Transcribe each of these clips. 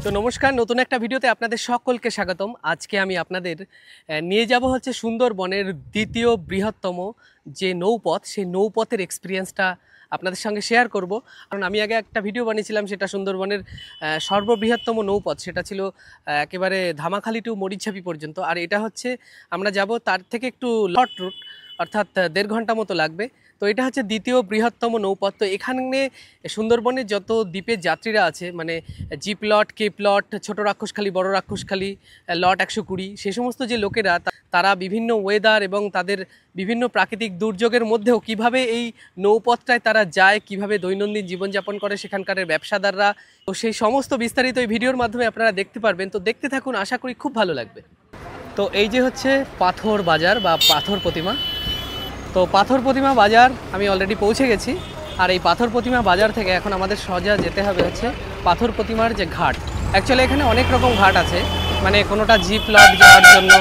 তো নমস্কার, নতুন একটা ভিডিওতে আপনাদের সকলকে স্বাগতম। আজকে আমি আপনাদের নিয়ে যাব হচ্ছে সুন্দরবনের দ্বিতীয় বৃহত্তম যে নৌপথ, সেই নৌপথের এক্সপিরিয়েন্সটা আপনাদের সঙ্গে শেয়ার করব। কারণ আমি আগে একটা ভিডিও বানিয়েছিলাম, সেটা সুন্দরবনের সর্ববৃহত্তম নৌপথ, সেটা ছিল একেবারে ধামাখালি টু মরিচঝাপি পর্যন্ত। আর এটা হচ্ছে আমরা যাব তার থেকে একটু লট রুট, অর্থাৎ 1.5 ঘন্টা মতো লাগবে। তো এটা হচ্ছে দ্বিতীয় বৃহত্তম নৌপথ। তো এখানে সুন্দরবনের যত দ্বীপের যাত্রীরা আছে, মানে জি প্লট, কে প্লট, ছোটো রাক্ষসখালী, বড় রাক্ষসখালী, লট 120, সে সমস্ত যে লোকেরা তারা বিভিন্ন ওয়েদার এবং তাদের বিভিন্ন প্রাকৃতিক দুর্যোগের মধ্যেও কিভাবে এই নৌপথটায় তারা যায়, কিভাবে দৈনন্দিন জীবনযাপন করে সেখানকার ব্যবসাদাররা, তো সেই সমস্ত বিস্তারিত এই ভিডিওর মাধ্যমে আপনারা দেখতে পারবেন। তো দেখতে থাকুন, আশা করি খুব ভালো লাগবে। তো এই যে হচ্ছে পাথর বাজার বা পাথর প্রতিমা। তো পাথর প্রতিমা বাজার আমি অলরেডি পৌঁছে গেছি। আর এই পাথর প্রতিমা বাজার থেকে এখন আমাদের সোজা যেতে হবে হচ্ছে পাথর প্রতিমার যে ঘাট। অ্যাকচুয়ালি এখানে অনেক রকম ঘাট আছে, মানে কোনোটা জি প্লট যাওয়ার জন্য,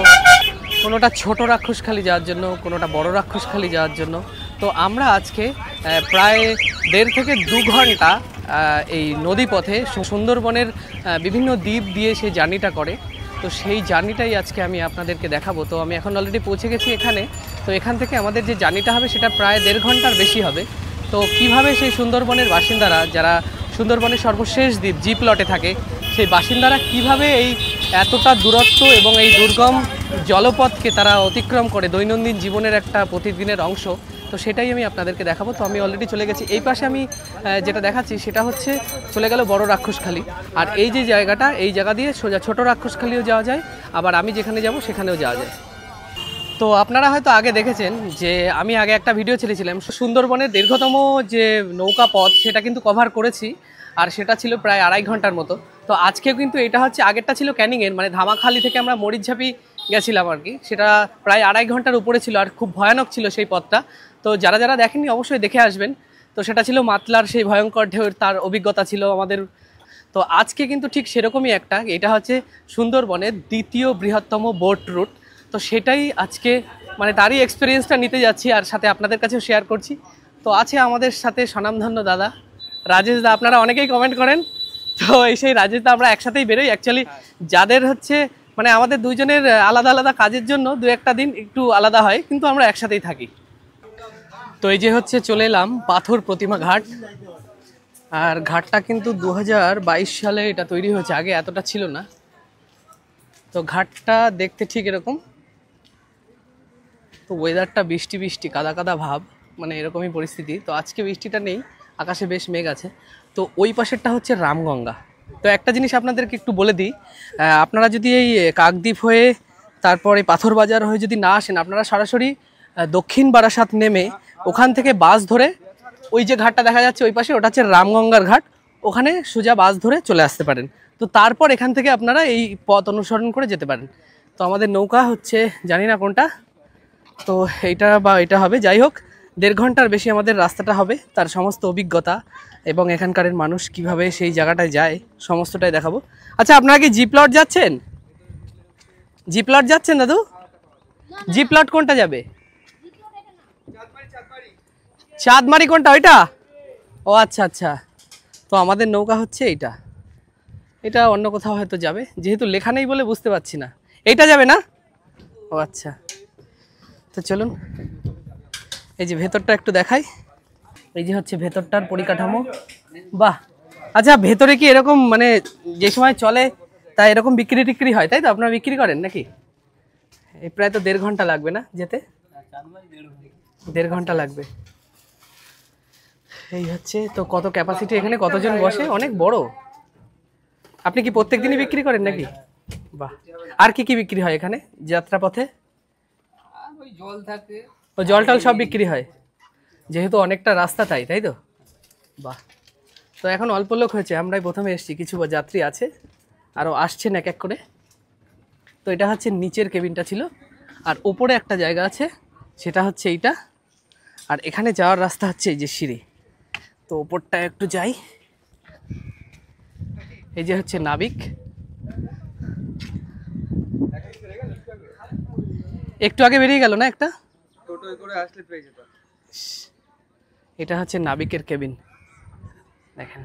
কোনোটা ছোট রাক্ষসখালী যাওয়ার জন্য, কোনোটা বড় রাক্ষসখালী যাওয়ার জন্য। তো আমরা আজকে প্রায় 1.5 থেকে 2 ঘন্টা এই নদীপথে সুন্দরবনের বিভিন্ন দ্বীপ দিয়ে সেই জার্নিটা করে। তো সেই জার্নিটাই আজকে আমি আপনাদেরকে দেখাবো। তো আমি এখন অলরেডি পৌঁছে গেছি এখানে। তো এখান থেকে আমাদের যে জার্নিটা হবে সেটা প্রায় 1.5 ঘন্টার বেশি হবে। তো কিভাবে সেই সুন্দরবনের বাসিন্দারা, যারা সুন্দরবনের সর্বশেষ দ্বীপ জি প্লটে থাকে, সেই বাসিন্দারা কিভাবে এই এতটা দূরত্ব এবং এই দুর্গম জলপথকে তারা অতিক্রম করে দৈনন্দিন জীবনের একটা প্রতিদিনের অংশ, তো সেটাই আমি আপনাদেরকে দেখাবো। তো আমি অলরেডি চলে গেছি। এই পাশে আমি যেটা দেখাচ্ছি সেটা হচ্ছে চলে গেল বড় রাক্ষসখালী। আর এই যে জায়গাটা, এই জায়গা দিয়ে সোজা ছোট রাক্ষসখালীও যাওয়া যায়, আবার আমি যেখানে যাব সেখানেও যাওয়া যায়। তো আপনারা হয়তো আগে দেখেছেন যে আমি আগে একটা ভিডিও ছেড়েছিলাম সুন্দরবনের দীর্ঘতম যে নৌকা পথ, সেটা কিন্তু কভার করেছি। আর সেটা ছিল প্রায় 2.5 ঘন্টার মতো। তো আজকেও কিন্তু এটা হচ্ছে, আগেরটা ছিল ক্যানিংয়ের, মানে ধামাখালি থেকে আমরা মরিচঝাপি গেছিলাম আর কি। সেটা প্রায় 2.5 ঘন্টার উপরে ছিল আর খুব ভয়ানক ছিল সেই পথটা। তো যারা যারা দেখেননি অবশ্যই দেখে আসবেন। তো সেটা ছিল মাতলার সেই ভয়ঙ্কর ঢেউয়ের, তার অভিজ্ঞতা ছিল আমাদের। তো আজকে কিন্তু ঠিক সেরকমই একটা, এটা হচ্ছে সুন্দরবনের দ্বিতীয় বৃহত্তম বোট রুট। তো সেটাই আজকে, মানে তারই এক্সপিরিয়েন্সটা নিতে যাচ্ছি আর সাথে আপনাদের কাছেও শেয়ার করছি। তো আছে আমাদের সাথে স্বনামধন্য দাদা রাজেশ দা, আপনারা অনেকেই কমেন্ট করেন। তো এই সেই রাজেশ দা, আমরা একসাথেই বেরোই অ্যাকচুয়ালি। যাদের হচ্ছে মানে আমাদের দুইজনের আলাদা আলাদা কাজের জন্য 2-1টা দিন একটু আলাদা হয়, কিন্তু আমরা একসাথেই থাকি। তো এই যে হচ্ছে চলে এলাম পাথর প্রতিমা ঘাট। আর ঘাটটা কিন্তু 2022 সালে এটা তৈরি হয়েছে, আগে এতটা ছিল না। তো ঘাটটা দেখতে ঠিক এরকম। তো ওয়েদারটা বৃষ্টি বৃষ্টি, কাদা কাদা ভাব, মানে এরকমই পরিস্থিতি। তো আজকে বৃষ্টিটা নেই, আকাশে বেশ মেঘ আছে। তো ওই পাশেরটা হচ্ছে রামগঙ্গা। তো একটা জিনিস আপনাদেরকে একটু বলে দিই, আপনারা যদি এই কাকদ্বীপ হয়ে তারপরে পাথর বাজার হয়ে যদি না আসেন, আপনারা সরাসরি দক্ষিণ বারাসাত নেমে ওখান থেকে বাস ধরে ওই যে ঘাটটা দেখা যাচ্ছে ওই পাশে, ওটা হচ্ছে রামগঙ্গার ঘাট, ওখানে সোজা বাস ধরে চলে আসতে পারেন। তো তারপর এখান থেকে আপনারা এই পথ অনুসরণ করে যেতে পারেন। তো আমাদের নৌকা হচ্ছে জানি না কোনটা, তো এইটা বা এটা হবে, যাই হোক 1.5 ঘন্টার বেশি আমাদের রাস্তাটা হবে। তার সমস্ত অভিজ্ঞতা এবং এখানকার মানুষ কিভাবে সেই জায়গাটায় যায় সমস্তটাই দেখাবো। আচ্ছা, আপনারা কি জি প্লট যাচ্ছেন? জি প্লট যাচ্ছেন দাদু? জি প্লট কোনটা যাবে? চাঁদমারি কোনটা, ওইটা? ও আচ্ছা আচ্ছা। তো আমাদের নৌকা হচ্ছে এইটা, এটা অন্য কোথাও হয়তো যাবে, যেহেতু লেখা নেই বলে বুঝতে পারছি না। এইটা যাবে না? ও আচ্ছা। তো চলুন এই যে ভেতরটা একটু দেখাই। এই যে হচ্ছে ভেতরটার পরিকাঠামো। বাহ, আচ্ছা ভেতরে কি এরকম মানে যে সময় চলে তাই এরকম বিক্রি টিক্রি হয়, তাই তো? আপনারা বিক্রি করেন নাকি? এই প্রায় তো 1.5 ঘন্টা লাগবে না যেতে? 1.5 ঘন্টা লাগবে। এই হচ্ছে তো, কত ক্যাপাসিটি এখানে, কতজন বসে, অনেক বড়। আপনি কি প্রত্যেক দিনই বিক্রি করেন নাকি? বাহ। আর কি কি বিক্রি হয় এখানে যাত্রাপথে? ওই জল থাকে, ও জল টল সব বিক্রি হয়, যেহেতু অনেকটা রাস্তা তাই তো? বাহ। তো এখন অল্প লোক হয়েছে, আমরাই প্রথমে এসেছি, কিছু যাত্রী আছে আরও আসছেন এক এক করে। তো এটা হচ্ছে নিচের কেবিনটা ছিল, আর ওপরে একটা জায়গা আছে, সেটা হচ্ছে এইটা। আর এখানে যাওয়ার রাস্তা হচ্ছে এই যে সিঁড়ি। তো ওপরটা একটু যাই। এই যে হচ্ছে নাবিক, একটু আগে বেরিয়ে গেল না একটা, টোটোয় করে আসলে পেয়ে যেতাম। এটা হচ্ছে নাবিকের কেবিন, দেখেন।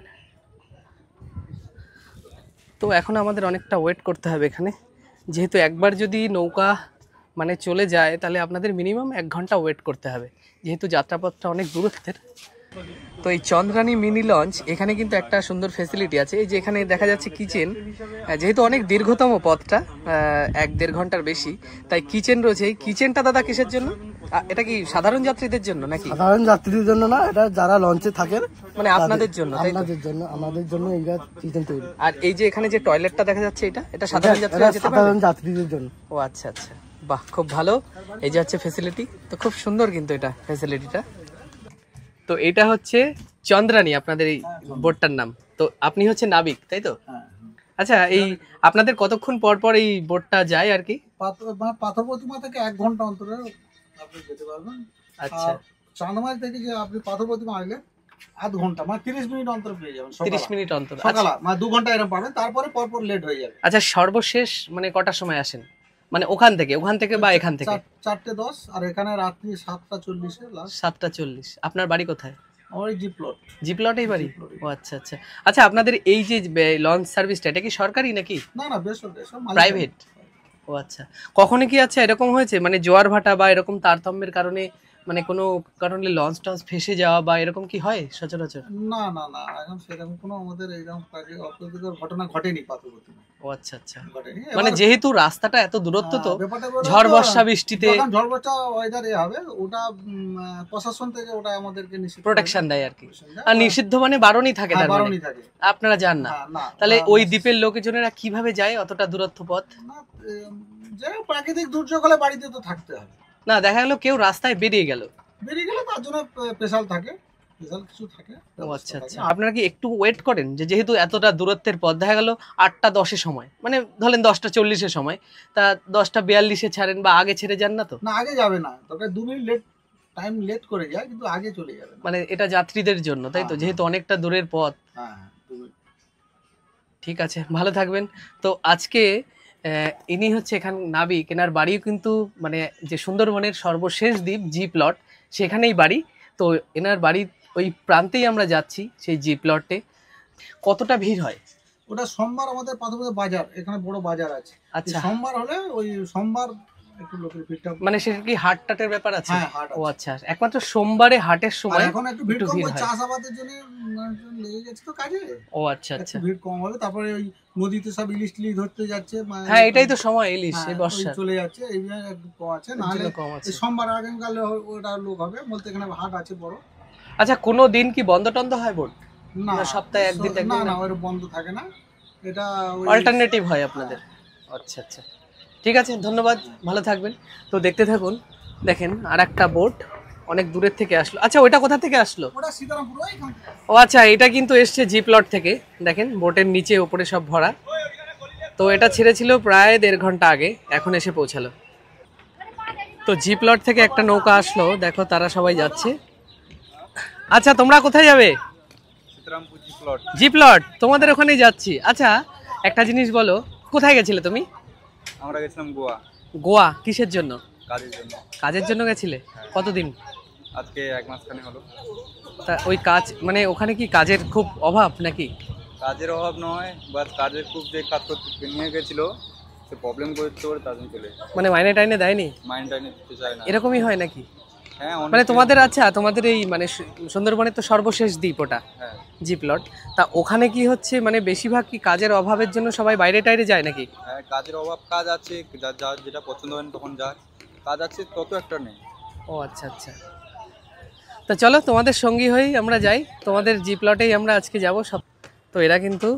তো এখন আমাদের অনেকটা ওয়েট করতে হবে এখানে, যেহেতু একবার যদি নৌকা মানে চলে যায় তাহলে আপনাদের মিনিমাম 1 ঘন্টা ওয়েট করতে হবে, যেহেতু যাত্রাপথটা অনেক দূরত্বের। তো এই চন্দ্রানী মিনি লঞ্চ এখানে কিন্তু একটা সুন্দর ফেসিলিটি আছে, এই যে এখানে দেখা যাচ্ছে কিচেন, যেহেতু অনেক দীর্ঘতম পথটা 1-1.5 ঘন্টার বেশি, তাই কিচেন রয়েছে। এই কিচেনটা দাদা কিসের জন্য? এটা কি সাধারণ যাত্রীদের জন্য নাকি? সাধারণ যাত্রীদের জন্য না, এটা যারা লঞ্চে থাকেন মানে আপনাদের জন্য, তাই তো? আমাদের জন্য এই কিচেন তৈরি। আর এই যে এখানে যে টয়লেটটা দেখা যাচ্ছে এটা সাধারণ যাত্রীরা যেতে পারবে? সাধারণ যাত্রীদের জন্য। ও আচ্ছা আচ্ছা, বাহ, খুব ভালো। এই যে হচ্ছে ফেসিলিটি, তো খুব সুন্দর কিন্তু এটা ফেসিলিটিটা। তো এটা হচ্ছে চন্দ্রানী, আপনাদের এই বোটটার নাম। তো আপনি হচ্ছে নাবিক, তাই তো? আচ্ছা, এই আপনাদের কতক্ষণ পর পর এই বোটটা যায় আর কি? পাথর প্রতিমা থেকে 1 ঘন্টা অন্তরে আপনি যেতে পারবেন। আচ্ছা, চাঁদমারি থেকে যে আপনি পাথর প্রতিমা আসলে আধ ঘন্টা মানে 30 মিনিট অন্তর পেয়ে যাবেন। 30 মিনিট অন্তর সকালে মানে 2 ঘন্টা এরকম পাবেন, তারপরে পরপর লেট হয়ে যাবে। আচ্ছা, সর্বশেষ মানে কটার সময় আসেন? মানে ওখান থেকে বা এখান থেকে? 4:10, আর এখানে রাত্রি 7:40 লাস্ট। 7:40। আপনার বাড়ি কোথায়? আমার জিপ্লট। জিপ্লটেই বাড়ি? ও আচ্ছা আচ্ছা। আচ্ছা, আপনাদের এই যে লঞ্চ সার্ভিসটা এটা কি সরকারি নাকি না বেসরকারি, সব প্রাইভেট? ও আচ্ছা। কখনো কি আছে এরকম হয়েছে মানে জোয়ার ভাটা বা এরকম তারতম্যের কারণে মানে কোনো কারণে লঞ্চ টঞ্চ ফেসে যাওয়া বা এরকম কি হয় সচরাচর? না এখন সেরকম কোনো আমাদের এইরকম কাজে অপ্রীতিকর ঘটনা ঘটেনি পাথরঘাটায়। ও আচ্ছা আচ্ছা। ঘটেনি মানে যেহেতু রাস্তাটা এত দূরত্ব, তো ঝড় বর্ষা বৃষ্টিতে যখন ঝড় বর্ষা ওয়েদার হবে ওটা প্রশাসন থেকে ওটা আমাদেরকে নিষিদ্ধ প্রোটেকশন দেয় আর কি। আর নিষিদ্ধ মানে বারণই থাকে, তার মানে বারণই থাকে, আপনারা যান না? তাহলে ওই দ্বীপের লোকজনেরা কিভাবে যায় অতটা দূরত্ব পথ? যে প্রাকৃতিক দুর্যোগ হলে বাড়িতে তো থাকতে হবে না, দেখা গেল কেউ রাস্তায় বেরিয়ে গেলে তার জন্য স্পেশাল থাকে, স্পেশাল কিছু থাকে। ও আচ্ছা আচ্ছা। আপনারা কি একটু ওয়েট করেন যে যেহেতু এতটা দূরত্বের পথ, দেখা গেল 8:10-এর সময় মানে ধরেন 10:40-এর সময়, তা 10:42-এ ছাড়েন বা আগে ছেড়ে যান না? তো না, আগে যাবে না, তবে 2 মিনিট লেট করে যায়, কিন্তু আগে চলে যাবে। মানে এটা যাত্রীদের জন্য, তাই তো? যেহেতু অনেকটা দূরের পথ। হ্যাঁ, ঠিক আছে, ভালো থাকবেন। তো আজকে ইনি হচ্ছে এখান নাবিক, এনার বাড়িও কিন্তু মানে যে সুন্দরবনের সর্বশেষ দ্বীপ জি প্লট, সেখানেই বাড়ি। তো এনার বাড়ি ওই প্রান্তেই আমরা যাচ্ছি, সেই জি প্লটে। কতটা ভিড় হয়? ওটা সোমবার আমাদের পাথরঘাটা বাজার, এখানে বড় বাজার আছে। আচ্ছা, সোমবার হলে ওই সোমবার একটু লোকের ভিড়টা, মানে সেটা কি হাট টাটের ব্যাপার আছে? হ্যাঁ, হাট ও আচ্ছা, একমাত্র সোমবারে হাটের সময় এখন একটু ভিড় কম, হয়। চাষাবাদের জন্য লেগে গেছে তো কাজে। ও আচ্ছা আচ্ছা, ভিড় কম হবে। তারপরে ওই নদীতে সব ইলিশ টিলিশ ধরতে যাচ্ছে, হ্যাঁ এটাই তো সময় ইলিশ, এই বর্ষা চলে যাচ্ছে, এই একটু কম আছে। না হলে কম আছে। সোমবার আগামীকালে ওটা লোক হবে বলতে, এখানে হাট আছে বড়। আচ্ছা, কোনো দিন কি বন্ধ টন্ধ হয় বোট? না, সপ্তাহে একদিন না ওর বন্ধ থাকে না, এটা অল্টারনেটিভ হয় আপনাদের। আচ্ছা আচ্ছা, ঠিক আছে, ধন্যবাদ, ভালো থাকবেন। তো দেখতে থাকুন, দেখেন আর একটা বোট অনেক দূরের থেকে আসলো। আচ্ছা, ওইটা কোথা থেকে আসলো? ওটা সীতারামপুর ওইখান। ও আচ্ছা, এটা কিন্তু এসছে জি প্লট থেকে। দেখেন বোটের নিচে উপরে সব ভরা। তো এটা ছেড়েছিল প্রায় 1.5 ঘন্টা আগে, এখন এসে পৌঁছালো। তো জি প্লট থেকে একটা নৌকা আসলো, দেখো তারা সবাই যাচ্ছে। আচ্ছা, তোমরা কোথায় যাবে? জি প্লট, তোমাদের ওখানেই যাচ্ছি। আচ্ছা, একটা জিনিস বলো, কোথায় গেছিলে তুমি? আমরা গেছিলাম গোয়া। গোয়া কিসের জন্য? কাজের জন্য। কাজের জন্য গেছিলে? কতদিন? আজকে 1 মাস খানি হলো। তা ওই কাজ মানে ওখানে কি কাজের খুব অভাব নাকি? কাজের অভাব নয়, বাট কাজের খুব যে কাজ করতে নিয়ে গেছিল সে প্রবলেম করতে পারে, তার জন্য চলে। মানে মাইনে টাইনে দেয়নি? মাইন্ড টাইনে দিতে চায় না। এরকমই হয় নাকি? হ্যাঁ, মানে তোমাদের, আচ্ছা তোমাদের এই মানে সুন্দরবনের তো সর্বশেষ দ্বীপ ওটা, হ্যাঁ, জি প্লট। তা ওখানে কি হচ্ছে মানে বেশিরভাগ কি কাজের অভাবের জন্য সবাই বাইরে টাইরে যায় নাকি? হ্যাঁ, কাজের অভাব, কাজ আছে, যার যেটা পছন্দ হয় তখন যায়, কাজ আছে তত একটা নেই। ও আচ্ছা আচ্ছা। তা চলো তোমাদের সঙ্গী হয়েই আমরা যাই, তোমাদের জি প্লটেই আমরা আজকে যাব সব। তো এরা কিন্তু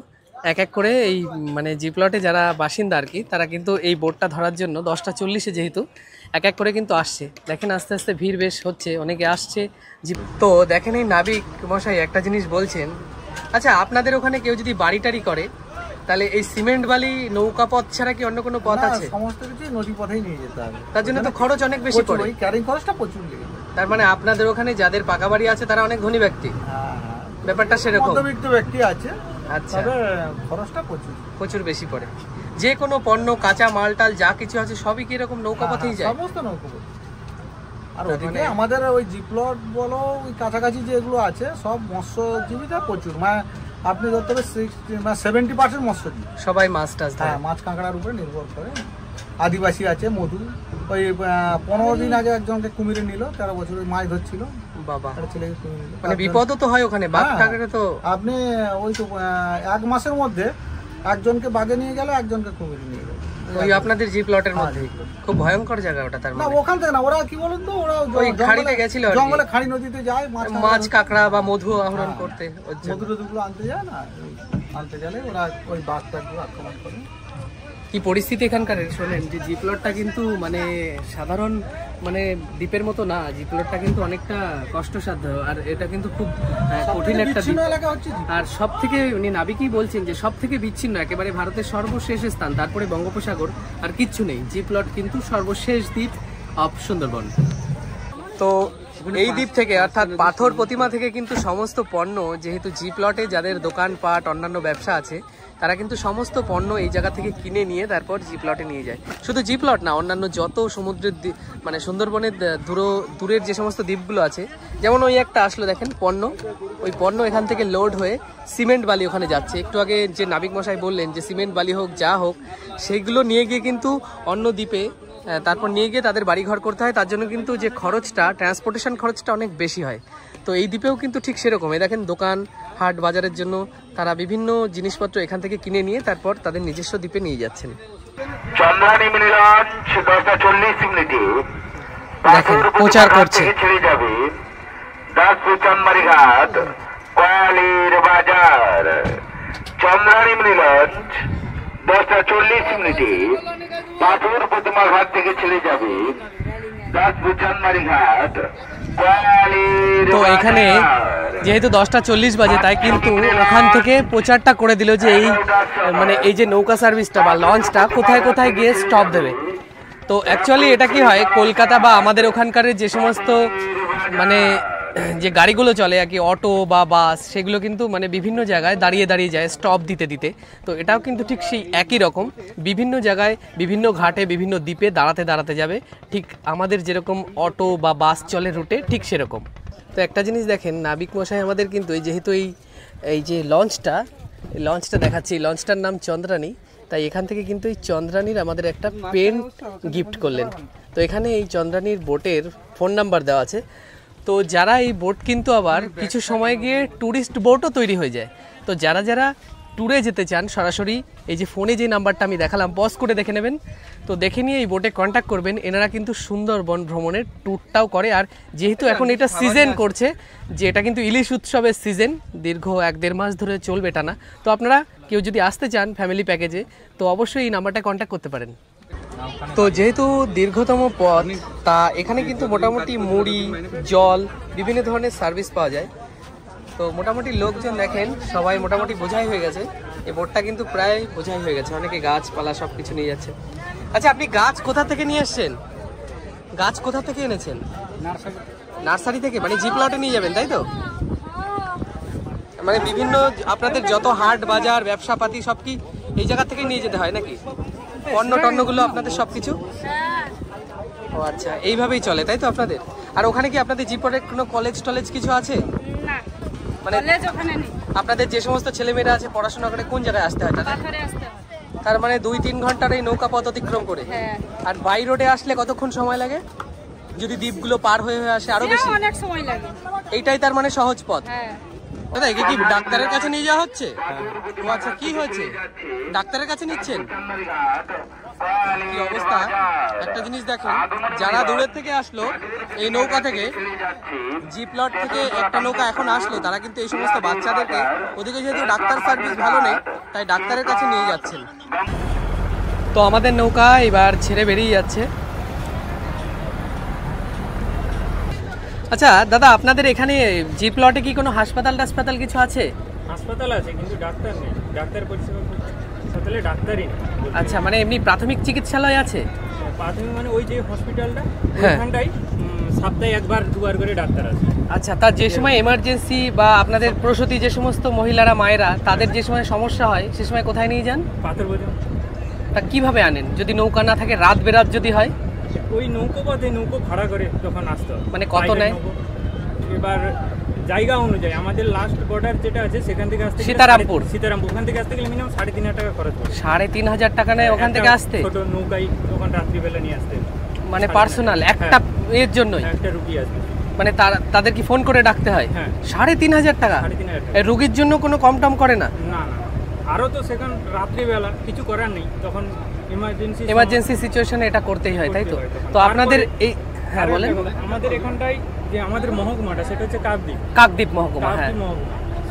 এক এক করে এই মানে জি প্লটে যারা বাসিন্দা আর কি, তারা কিন্তু এই বোটটা ধরার জন্য 10:40-এ যেহেতু এক এক করে কিন্তু আসছে। দেখেন আস্তে আস্তে ভিড় বেশ হচ্ছে, অনেকে আসছে। তো দেখেন এই নাবিক মশাই একটা জিনিস বলছেন, আচ্ছা আপনাদের ওখানে কেউ যদি বাড়ি টাড়ি করে তাহলে এই সিমেন্ট বালি নৌকা পথ ছাড়া কি অন্য কোনো পথ আছে? সমস্ত কিছু নদী পথেই নিয়ে যেতে হবে, তার জন্য তো খরচ অনেক বেশি পড়ে। ওই ক্যারিং খরচটা প্রচুর লেগে যায়। তার মানে আপনাদের ওখানে যাদের পাকা বাড়ি আছে তারা অনেক ধনী ব্যক্তি, ব্যাপারটা সেরকম? মধ্যবিত্ত ব্যক্তি আছে, আচ্ছা, তবে খরচটা প্রচুর বেশি পড়ে। যে কোনো পণ্য, কাঁচা মাল টাল যা কিছু আছে সবই কি এরকম নৌকা পথেই যায়? সমস্ত নৌকা পথে। আর ওদিকে আমাদের ওই জিপ্লট বলো, ওই কাছাকাছি যেগুলো আছে সব মৎস্যজীবীরা প্রচুর, মানে আপনি ধরতে হবে 70% মৎস্যজীবী। সবাই মাছ টাছ ধরে। হ্যাঁ, মাছ কাঁকড়ার উপরে নির্ভর করে। আদিবাসী আছে, মধু। ওই 15 দিন আগে একজনকে কুমিরে নিল, 13 বছর মাছ ধরছিল, বাবা, একটা ছেলেকে কুমিরে নিল। মানে বিপদও তো হয় ওখানে, বাঘ হ্যাঁ, টাঘে তো। আপনি ওই তো 1 মাসের মধ্যে একজনকে বাগে নিয়ে গেল, একজনকে কুমিরে নিয়ে গেল। ওই আপনাদের জি প্লটের হ্যাঁ, মধ্যে খুব ভয়ঙ্কর জায়গা ওটা। তার না, মানে ওখান থেকে না, ওরা কি বলেন তো, ওরা ওই খাড়িতে গেছিল আর কি। জঙ্গলে খাড়ি নদীতে যায় মাছ কাঁকড়া বা মধু আহরণ করতে, ওর জন্য। মধু টধুগুলো আনতে যায় না, আনতে গেলে ওরা ওই বাঘ টাঘগুলো আক্রমণ করে। কি পরিস্থিতি এখানকার শোনেন, যে জি প্লটটা কিন্তু মানে সাধারণ মানে দ্বীপের মতো না, জি প্লটটা কিন্তু অনেকটা কষ্টসাধ্য, আর এটা কিন্তু খুব কঠিন একটা দ্বীপ। বিচ্ছিন্ন এলাকা হচ্ছে জি। আর সব থেকে উনি নাবিকই বলছেন যে সব থেকে বিচ্ছিন্ন, একেবারে ভারতের সর্বশেষ স্থান, তারপরে বঙ্গোপসাগর, আর কিচ্ছু নেই। জি প্লট কিন্তু সর্বশেষ দ্বীপ অফ সুন্দরবন। তো এই দ্বীপ থেকে অর্থাৎ পাথর প্রতিমা থেকে কিন্তু সমস্ত পণ্য, যেহেতু জি প্লটে যাদের দোকানপাট অন্যান্য ব্যবসা আছে, তারা কিন্তু সমস্ত পণ্য এই জায়গা থেকে কিনে নিয়ে তারপর জি প্লটে নিয়ে যায়। শুধু জি প্লট না, অন্যান্য যত সমুদ্রের মানে সুন্দরবনের দূরের যে সমস্ত দ্বীপগুলো আছে, যেমন ওই একটা আসলো দেখেন পণ্য, ওই পণ্য এখান থেকে লোড হয়ে সিমেন্ট বালি ওখানে যাচ্ছে। একটু আগে যে নাবিক মশাই বললেন যে সিমেন্ট বালি হোক যা হোক, সেইগুলো নিয়ে গিয়ে কিন্তু অন্য দ্বীপে তারপর নিয়ে গিয়ে তাদের বাড়িঘর করতে হয়। তার জন্য কিন্তু যে খরচটা, ট্রান্সপোর্টেশন খরচটা অনেক বেশি হয়। তো এই দ্বীপেও কিন্তু ঠিক সেরকম। এই দেখেন দোকান হাট বাজারের জন্য তারা বিভিন্ন জিনিসপত্র এখান থেকে কিনে নিয়ে তারপর তাদের নিজস্ব দ্বীপে নিয়ে যাচ্ছেন। চন্দ্রানী মিনি লঞ্চ 10:40 মিনিটে দেখেন প্রচার করছে। ছেড়ে যাবে 10 চানমারি ঘাট, কয়ালির বাজার। চন্দ্রানী মিনি লঞ্চ 10:40 মিনিটে পাথর প্রতিমা ঘাট থেকে ছেড়ে যাবে 10 চানমারি ঘাট, কয়ালির। তো এখানে যেহেতু 10:40 বাজে, তাই কিন্তু ওখান থেকে প্রচারটা করে দিল যে এই মানে এই যে নৌকা সার্ভিসটা বা লঞ্চটা কোথায় কোথায় গিয়ে স্টপ দেবে। তো অ্যাকচুয়ালি এটা কি হয়, কলকাতা বা আমাদের ওখানকার যে সমস্ত মানে যে গাড়িগুলো চলে আর কি, অটো বা বাস, সেগুলো কিন্তু মানে বিভিন্ন জায়গায় দাঁড়িয়ে দাঁড়িয়ে যায় স্টপ দিতে দিতে। তো এটাও কিন্তু ঠিক সেই একই রকম, বিভিন্ন জায়গায় বিভিন্ন ঘাটে বিভিন্ন দ্বীপে দাঁড়াতে দাঁড়াতে যাবে, ঠিক আমাদের যেরকম অটো বা বাস চলে রুটে, ঠিক সেরকম। তো একটা জিনিস দেখেন, নাবিক মশাই আমাদের কিন্তু যেহেতু এই যে লঞ্চটা দেখাচ্ছি, লঞ্চটার নাম চন্দ্রানী, তাই এখান থেকে কিন্তু এই চন্দ্রানীর আমাদের একটা পেন গিফট করলেন। তো এখানে এই চন্দ্রানীর বোটের ফোন নাম্বার দেওয়া আছে। তো যারা এই বোট কিন্তু আবার কিছু সময় গিয়ে ট্যুরিস্ট বোটও তৈরি হয়ে যায়। তো যারা যারা ট্যুরে যেতে চান, সরাসরি এই যে ফোনে যে নাম্বারটা আমি দেখালাম, পজ করে দেখে নেবেন। তো দেখে নিয়ে এই বোটে কন্ট্যাক্ট করবেন। এনারা কিন্তু সুন্দরবন ভ্রমণের ট্যুরটাও করে। আর যেহেতু এখন এটা সিজন করছে, যে এটা কিন্তু ইলিশ উৎসবের সিজন, দীর্ঘ 1-1.5 মাস ধরে চলবে টানা। তো আপনারা কেউ যদি আসতে চান ফ্যামিলি প্যাকেজে, তো অবশ্যই এই নাম্বারটা কন্ট্যাক্ট করতে পারেন। তো যেহেতু দীর্ঘতম পথ, তা এখানে কিন্তু মোটামুটি মুড়ি, জল, বিভিন্ন ধরনের সার্ভিস পাওয়া যায়। তো মোটামুটি লোকজন দেখেন সবাই মোটামুটি বোঝাই হয়ে গেছে, এই বোটটা কিন্তু প্রায় বোঝাই হয়ে গেছে, অনেকে গাছপালা সব কিছু নিয়ে যাচ্ছে। আচ্ছা, আপনি গাছ কোথা থেকে নিয়ে এসছেন? গাছ কোথা থেকে এনেছেন? নার্সারি থেকে, মানে জি প্লটে নিয়ে যাবেন তাই তো? মানে বিভিন্ন আপনাদের যত হাট বাজার ব্যবসাপাতি সব কি এই জায়গা থেকে নিয়ে যেতে হয় নাকি? পণ্য টন্যগুলো আপনাদের সব কিছু? ও আচ্ছা, এইভাবেই চলে তাই তো আপনাদের? আর ওখানে কি আপনাদের জি প্লটে কোনো কলেজ টলেজ কিছু আছে? না, মানে কলেজ ওখানে নেই। আপনাদের যে সমস্ত ছেলেমেয়েরা আছে পড়াশোনা করে কোন জায়গায় আসতে হয় তাদের? পাথরে আসতে হয়। তার মানে 2-3 ঘন্টার এই নৌকা পথ অতিক্রম করে। হ্যাঁ। আর বাই রোডে আসলে কতক্ষণ সময় লাগে? যদি দ্বীপগুলো পার হয়ে আসে আরো বেশি? অনেক সময় লাগে। এইটাই তার মানে সহজ পথ। হ্যাঁ। দাদা, একে কি ডাক্তারের কাছে নিয়ে যাওয়া হচ্ছে? ও আচ্ছা, কি হয়েছে? ডাক্তারের কাছে নিচ্ছেন? কি অবস্থা? একটা জিনিস দেখেন, যারা দূরের থেকে আসলো এই নৌকা থেকে, জি প্লট থেকে একটা নৌকা এখন আসলো, তারা কিন্তু এই সমস্ত বাচ্চাদেরকে, ওদিকে যেহেতু ডাক্তার সার্ভিস ভালো নেই, তাই ডাক্তারের কাছে নিয়ে যাচ্ছেন। তো আমাদের নৌকা এবার ছেড়ে বেরিয়ে যাচ্ছে। আচ্ছা দাদা, আপনাদের এখানে জি প্লটে কি কোনো হাসপাতাল টাসপাতাল কিছু আছে? হাসপাতাল আছে কিন্তু ডাক্তার নেই, ডাক্তার পরিষেবা হাসপাতালে ডাক্তারই নেই। আচ্ছা, মানে এমনি প্রাথমিক চিকিৎসালয় আছে? প্রাথমিক মানে ওই যে হসপিটালটা, হ্যাঁ, ওখানটাই সপ্তাহে 1-2 করে ডাক্তার আছে। আচ্ছা, তার যে সময় এমার্জেন্সি বা আপনাদের প্রসূতি যে সমস্ত মহিলারা মায়েরা, তাদের যে সময় সমস্যা হয় সে সময় কোথায় নিয়ে যান? পাথর বোঝা। তা কিভাবে আনেন যদি নৌকা না থাকে, রাত বেরাত যদি হয়? ওই নৌকো পথে নৌকো ভাড়া করে তখন আসতে হবে। মানে কত নেয়? এবার জায়গা অনুযায়ী আমাদের লাস্ট বর্ডার যেটা আছে সেখান থেকে আসতে সীতারামপুর ওখান থেকে আসতে গেলে মিনিমাম 3,500 টাকা খরচ পড়ে। 3,500 টাকা নেয় ওখান থেকে আসতে, ছোট নৌকায় ওখান রাত্রিবেলা নিয়ে আসতে, মানে পার্সোনাল একটা এর জন্যই? একটা রুগী আসবে, মানে তাদের কি ফোন করে ডাকতে হয়? হ্যাঁ। 3,500 টাকা? 3,500 টাকা। এই রুগীর জন্য কোনো কম টম করে না? না না, আরও তো সেখান রাত্রিবেলা কিছু করার নেই, তখন এমার্জেন্সি সিচুয়েশনে এটা করতেই হয়, তাই তো? তো আপনাদের এই, হ্যাঁ বলেন। আমাদের এখানটায় যে আমাদের মহকুমাটা সেটা হচ্ছে কাকদ্বীপ মহকুমা। হ্যাঁ,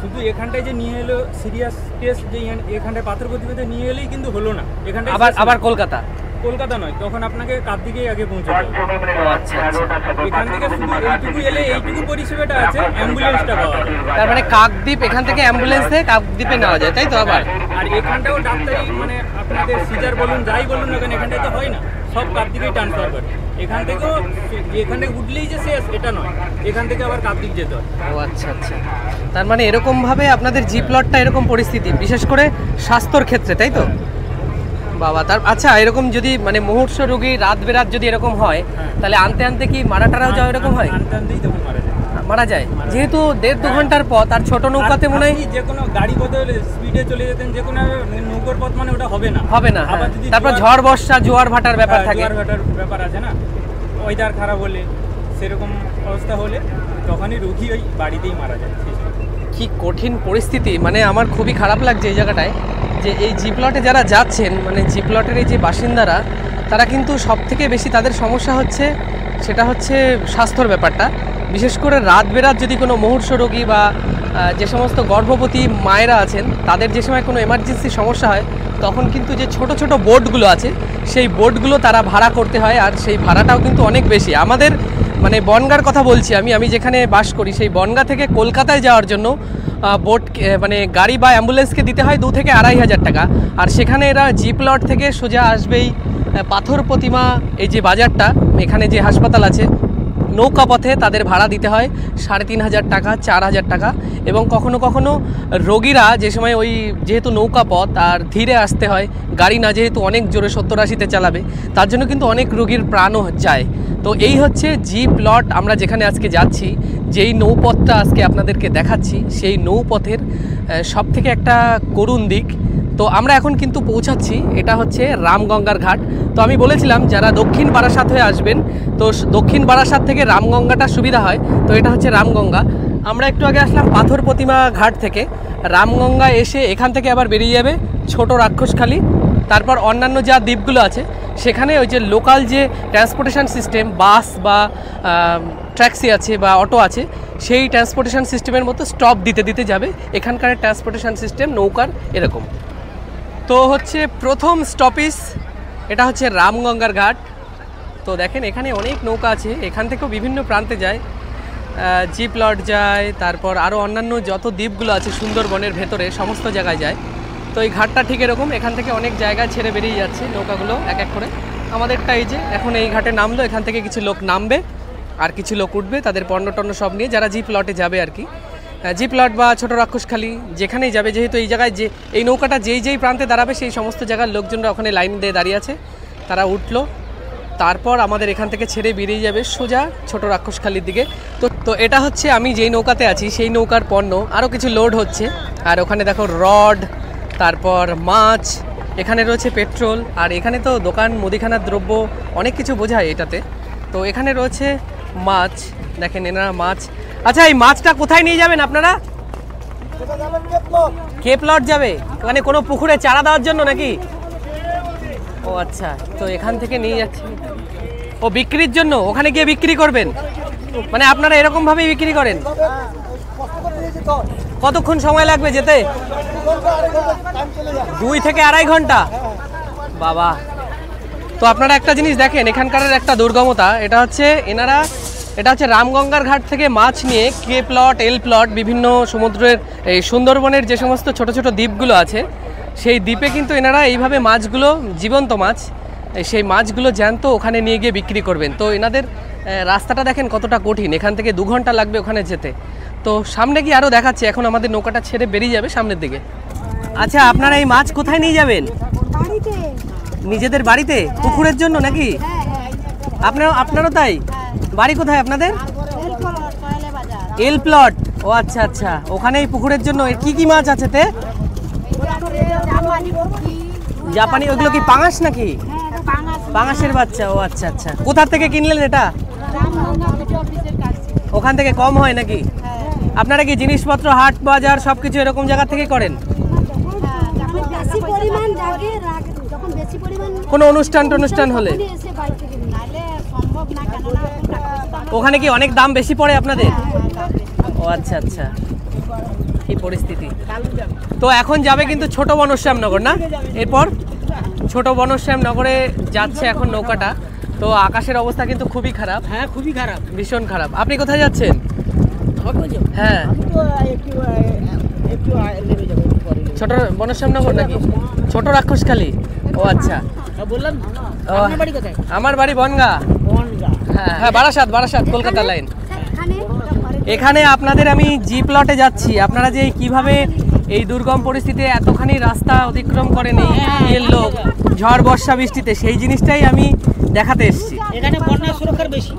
শুধু এখানটায় যে নিয়ে এলো সিরিয়াস কেস, যে এখানটায় পাথর প্রতিবেদে নিয়ে এলেই কিন্তু হলো না, এখানটায় আবার কলকাতা নয়, তখন আপনাকে কাকদ্বীপেই আগে পৌঁছতে হবে। আচ্ছা আচ্ছা। এখান থেকে শুধু এইটুকু এলে এইটুকু পরিষেবাটা আছে, অ্যাম্বুলেন্সটা পাওয়া যায়। তার মানে কাকদ্বীপ এখান থেকে অ্যাম্বুলেন্স থেকে কাকদ্বীপে নেওয়া যায়, তাই তো? আবার আর এখানটাও ডাক্তারি মানে আপনাদের সিজার বলুন যাই বলুন না কেন, এখানটায় তো হয় না, সব কাকদ্বীপেই ট্রান্সফার করে। এখান থেকেও এখানে উঠলেই যে শেষ এটা নয়, এখান থেকে আবার কাকদ্বীপ যেতে হয়। ও আচ্ছা আচ্ছা। তার মানে এরকমভাবে আপনাদের জি প্লটটা এরকম পরিস্থিতি, বিশেষ করে স্বাস্থ্যর ক্ষেত্রে, তাই তো? বাবা, তার আচ্ছা এরকম যদি মানে মুহূর্ত রোগী রাত বেরাত যদি এরকম হয়, তাহলে আনতে আনতে কি মারাটারাও যাওয়া এরকম হয়? আনতে আনতেই তখন মারা যায়। যেহেতু 1.5-2 ঘন্টার পথ, আর ছোট নৌকাতে মনে হয় যে কোনো গাড়ি পথে হলে স্পিডে চলে যেতেন, যে কোনো নৌকার পথ মানে ওটা হবে না। হ্যাঁ। তারপর ঝড় বর্ষা জোয়ার ভাটার ব্যাপার থাকে, জোয়ার ভাটার ব্যাপার আছে না, ওয়েদার খারাপ হলে সেরকম অবস্থা হলে তখনই রোগী ওই বাড়িতেই মারা যায়। কি কঠিন পরিস্থিতি, মানে আমার খুবই খারাপ লাগছে এই জায়গাটায় যে এই জি প্লটে যারা যাচ্ছেন, মানে জি প্লটের এই যে বাসিন্দারা, তারা কিন্তু সব থেকে বেশি তাদের সমস্যা হচ্ছে সেটা হচ্ছে স্বাস্থ্যর ব্যাপারটা। বিশেষ করে রাত বেরাত যদি কোনো মুমূর্ষ রোগী বা যে সমস্ত গর্ভবতী মায়েরা আছেন, তাদের যে সময় কোনো এমার্জেন্সি সমস্যা হয়, তখন কিন্তু যে ছোট ছোট বোটগুলো আছে সেই বোটগুলো তারা ভাড়া করতে হয়, আর সেই ভাড়াটাও কিন্তু অনেক বেশি। আমাদের মানে বনগাঁর কথা বলছি আমি যেখানে বাস করি, সেই বনগাঁ থেকে কলকাতায় যাওয়ার জন্য বোট মানে গাড়ি বা অ্যাম্বুলেন্সকে দিতে হয় 2,000 থেকে 2,500 টাকা। আর সেখানে এরা জি প্লট থেকে সোজা আসবেই পাথর প্রতিমা, এই যে বাজারটা, এখানে যে হাসপাতাল আছে, নৌকা পথে তাদের ভাড়া দিতে হয় 3,500 টাকা, 4,000 টাকা। এবং কখনো কখনো রোগীরা যে সময় ওই যেহেতু নৌকা পথ আর ধীরে আসতে হয়, গাড়ি না যেহেতু অনেক জোরে 70-80-তে চালাবে, তার জন্য কিন্তু অনেক রোগীর প্রাণও যায়। তো এই হচ্ছে জি প্লট। আমরা যেখানে আজকে যাচ্ছি, যেই নৌপথটা আজকে আপনাদেরকে দেখাচ্ছি, সেই নৌপথের সবথেকে একটা করুণ দিক। তো আমরা এখন কিন্তু পৌঁছাচ্ছি, এটা হচ্ছে রামগঙ্গার ঘাট। তো আমি বলেছিলাম যারা দক্ষিণ বারাসাত হয়ে আসবেন, তো দক্ষিণ বারাসাত থেকে রামগঙ্গাটা সুবিধা হয়। তো এটা হচ্ছে রামগঙ্গা। আমরা একটু আগে আসলাম পাথর প্রতিমা ঘাট থেকে। রামগঙ্গা এসে এখান থেকে আবার বেরিয়ে যাবে ছোট রাক্ষসখালী, তারপর অন্যান্য যা দ্বীপগুলো আছে সেখানে ওই যে লোকাল যে ট্রান্সপোর্টেশন সিস্টেম, বাস বা ট্যাক্সি আছে বা অটো আছে, সেই ট্রান্সপোর্টেশন সিস্টেমের মতো স্টপ দিতে দিতে যাবে। এখানকার ট্রান্সপোর্টেশন সিস্টেম নৌকার এরকম। তো হচ্ছে প্রথম স্টপেজ এটা হচ্ছে রামগঙ্গার ঘাট। তো দেখেন এখানে অনেক নৌকা আছে, এখান থেকেও বিভিন্ন প্রান্তে যায়, জি প্লট যায়, তারপর আরও অন্যান্য যত দ্বীপগুলো আছে সুন্দরবনের ভেতরে সমস্ত জায়গায় যায়। তো এই ঘাটটা ঠিক এরকম, এখান থেকে অনেক জায়গায় ছেড়ে বেরিয়ে যাচ্ছে নৌকাগুলো এক এক করে। আমাদেরটা এই যে এখন এই ঘাটে নামলো, এখান থেকে কিছু লোক নামবে আর কিছু লোক উঠবে তাদের পণ্য টণ্য সব নিয়ে, যারা জি প্লটে যাবে আর কি। জি প্লট বা ছোটো রাক্ষসখালী যেখানেই যাবে, যেহেতু এই জায়গায় যে এই নৌকাটা যেই প্রান্তে দাঁড়াবে সেই সমস্ত জায়গার লোকজনরা ওখানে লাইন দিয়ে দাঁড়িয়ে আছে, তারা উঠলো। তারপর আমাদের এখান থেকে ছেড়ে বেরিয়ে যাবে সোজা ছোটো রাক্ষসখালীর দিকে। তো এটা হচ্ছে আমি যেই নৌকাতে আছি সেই নৌকার পণ্য আরও কিছু লোড হচ্ছে। আর ওখানে দেখো রড, তারপর মাছ, এখানে রয়েছে পেট্রোল, আর এখানে তো দোকান মুদিখানার দ্রব্য অনেক কিছু বোঝায় এটাতে। তো এখানে রয়েছে মাছ, দেখেন এনারা মাছ। আচ্ছা এই মাছটা কোথায় নিয়ে যাবেন আপনারা? কে প্লট যাবে? মানে কোনো পুকুরে চারা দেওয়ার জন্য নাকি? ও আচ্ছা, তো এখান থেকে নিয়ে যাচ্ছে ও বিক্রির জন্য, ওখানে গিয়ে বিক্রি করবেন? মানে আপনারা এরকম ভাবেই বিক্রি করেন? কতক্ষণ সময় লাগবে যেতে? 2 থেকে 2.5 ঘন্টা। বাবা, তো আপনারা একটা জিনিস দেখেন, এখানকার একটা দুর্গমতা, এটা হচ্ছে রামগঙ্গার ঘাট থেকে মাছ নিয়ে কে প্লট, এল প্লট, বিভিন্ন সমুদ্রের এই সুন্দরবনের যে সমস্ত ছোট ছোট দ্বীপগুলো আছে, সেই দ্বীপে কিন্তু এনারা এইভাবে মাছগুলো, জীবন্ত মাছ, সেই মাছগুলো জ্যান্ত ওখানে নিয়ে গিয়ে বিক্রি করবেন। তো এনাদের রাস্তাটা দেখেন কতটা কঠিন, এখান থেকে 2 ঘন্টা লাগবে ওখানে যেতে। তো সামনে গিয়ে আরও দেখাচ্ছি, এখন আমাদের নৌকাটা ছেড়ে বেরিয়ে যাবে সামনের দিকে। আচ্ছা আপনারা এই মাছ কোথায় নিয়ে যাবেন? নিজেদের বাড়িতে, পুকুরের জন্য নাকি? আপনারও তাই? বাড়ি কোথায় আপনাদের? এল প্লট। ও আচ্ছা আচ্ছা, ওখানে এই পুকুরের জন্য কি কি মাছ আছে তে? জাপানি, ওগুলো কি পাঙাশ নাকি? পাঙাশের বাচ্চা, ও আচ্ছা আচ্ছা। কোথা থেকে কিনলেন এটা? ওখান থেকে কম হয় নাকি? আপনারা কি জিনিসপত্র হাট বাজার সবকিছু এরকম জায়গা থেকে করেন? কোনো অনুষ্ঠান হলে ওখানে কি অনেক দাম বেশি পড়ে আপনাদের? ও আচ্ছা আচ্ছা, কি পরিস্থিতি। তো এখন যাবে কিন্তু ছোট বনশ্যামনগর না? এরপর ছোট বনশ্যামনগরে যাচ্ছে এখন নৌকাটা। তো আকাশের অবস্থা কিন্তু খুবই খারাপ। হ্যাঁ খুবই খারাপ, ভীষণ খারাপ। আপনি কোথায় যাচ্ছেন? হ্যাঁ, ছোট বনশ্যামনগর নাকি? ছোট রাক্ষসখালী। ও আচ্ছা, বললাম। আমার বাড়ি বনগা। হ্যাঁ হ্যাঁ, বারাসাত কলকাতা লাইন। এখানে আপনাদের আমি জি প্লটে যাচ্ছি। আপনারা যে কিভাবে এই দুর্গম পরিস্থিতিতে এতখানি রাস্তা অতিক্রম করেন এই লোক ঝড় বর্ষা বৃষ্টিতে, সেই জিনিসটাই আমি দেখাতে এসেছি। এখানে বন্যার সুরক্ষার বেশি,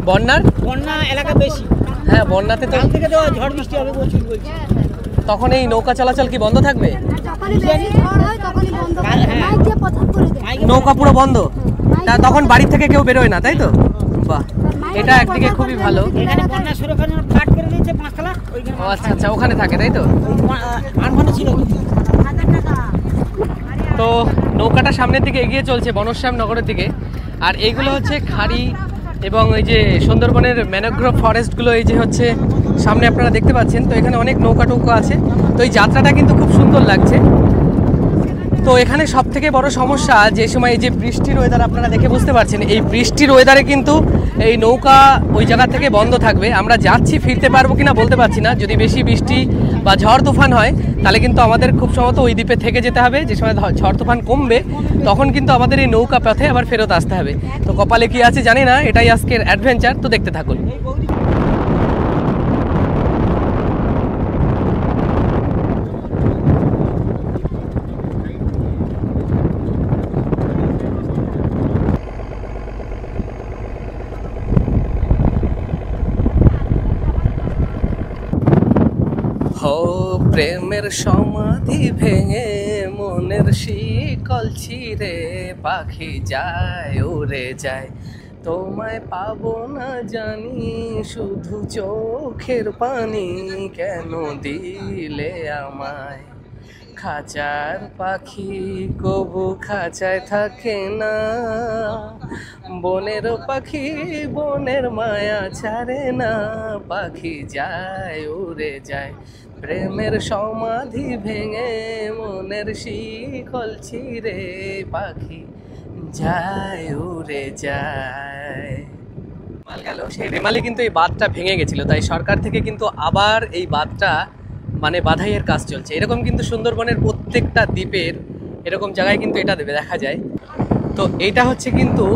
বন্যা এলাকা বেশি। হ্যাঁ, বন্যাতে তো ঝড় বৃষ্টি হবে বলছি। তখন এই নৌকা চলাচল কি বন্ধ থাকবে? নৌকা পুরো বন্ধ, তখন বাড়ি থেকে কেউ বেরোয় না, তাই তো? বাহ, এটা একদিকে খুবই ভালো। এখানে বন্যার সুরক্ষার জন্য ফ্ল্যাট করে দিয়েছে 5 তলা। ও আচ্ছা আচ্ছা, ওখানে থাকে তাই তো? ছিল। তো নৌকাটা সামনের দিকে এগিয়ে চলছে বনশ্যামনগরের দিকে। আর এইগুলো হচ্ছে খাড়ি এবং ওই যে সুন্দরবনের ম্যানোগ্রোভ ফরেস্টগুলো এই যে হচ্ছে সামনে আপনারা দেখতে পাচ্ছেন। তো এখানে অনেক নৌকা টৌকা আছে। তো এই যাত্রাটা কিন্তু খুব সুন্দর লাগছে। তো এখানে সব থেকে বড় সমস্যা, যে সময় এই যে বৃষ্টির ওয়েদার আপনারা দেখে বুঝতে পারছেন, এই বৃষ্টির ওয়েদারে কিন্তু এই নৌকা ওই জায়গা থেকে বন্ধ থাকবে। আমরা যাচ্ছি, ফিরতে পারবো কিনা বলতে পারছি না। যদি বেশি বৃষ্টি বা ঝড় তুফান হয় তাহলে কিন্তু আমাদের খুব সম্ভবত ওই দ্বীপে থেকে যেতে হবে। যে সময় ঝড় তুফান কমবে তখন কিন্তু আমাদের এই নৌকা পথে আবার ফেরত আসতে হবে। তো কপালে কি আছে জানি না, এটাই আজকের অ্যাডভেঞ্চার। তো দেখতে থাকুন। প্রেমের সমাধি ভেঙে মনের শিকল ছিঁড়ে পাখি যায় উড়ে যায়, তোমায় পাবো না জানি শুধু চোখের পানি কেন দিলে আমায়। খাঁচার পাখি কবু খাঁচায় থাকে না, বনের পাখি বনের মায়া ছাড়ে না, পাখি যায় উড়ে যায়। প্রেমের সমাধি ভেঙে মনের শিকল ছিঁড়ে পাখি যায় উড়ে যায়। গেল সেই রেমালি কিন্তু এই বাঁধটা ভেঙে গেছিল, তাই সরকার থেকে কিন্তু আবার এই বাঁধটা মানে বাধাইয়ের কাজ চলছে। এরকম কিন্তু সুন্দরবনের প্রত্যেকটা দ্বীপের এরকম জায়গায় কিন্তু এটা দেখা যায়। তো এইটা হচ্ছে কিন্তু